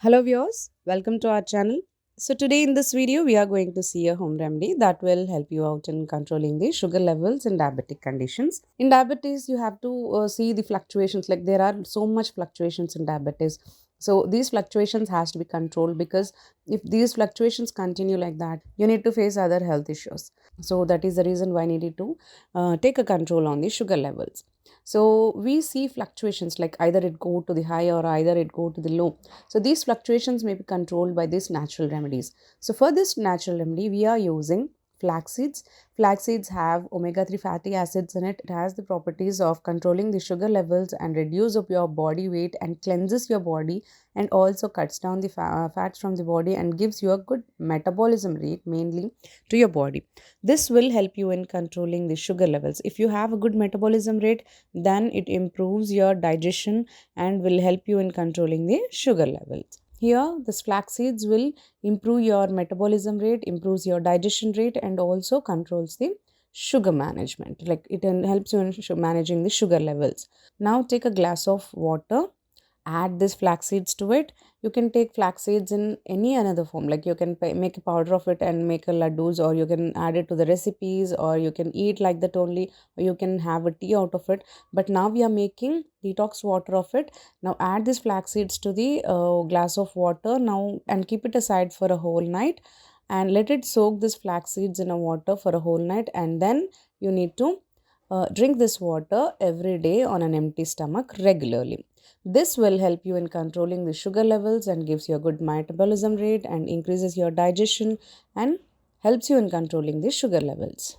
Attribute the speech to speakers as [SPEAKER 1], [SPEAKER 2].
[SPEAKER 1] Hello viewers, welcome to our channel. So today in this video we are going to see a home remedy that will help you out in controlling the sugar levels in diabetic conditions. In diabetes you have to see the fluctuations, like there are so much fluctuations in diabetes. So these fluctuations has to be controlled, because if these fluctuations continue like that, you need to face other health issues. So that is the reason why I needed to take a control on the sugar levels. So we see fluctuations, like either it go to the high or either it go to the low. So these fluctuations may be controlled by these natural remedies. So for this natural remedy, we are using flax seeds. Flax seeds have omega-3 fatty acids in it. It has the properties of controlling the sugar levels and reduce of your body weight and cleanses your body, and also cuts down the fats from the body and gives you a good metabolism rate, mainly to your body. This will help you in controlling the sugar levels. If you have a good metabolism rate, then it improves your digestion and will help you in controlling the sugar levels. Here, this flax seeds will improve your metabolism rate, improves your digestion rate, and also controls the sugar management. Like it helps you in managing the sugar levels. Now, take a glass of water, add this flax seeds to it. You can take flax seeds in any another form, like you can make a powder of it and make a laddus, or you can add it to the recipes, or you can eat like that only, or you can have a tea out of it. But now we are making detox water of it. Now add this flax seeds to the glass of water now, and keep it aside for a whole night, and let it soak this flax seeds in a water for a whole night. And then you need to drink this water every day on an empty stomach regularly. This will help you in controlling the sugar levels and gives you a good metabolism rate and increases your digestion and helps you in controlling the sugar levels.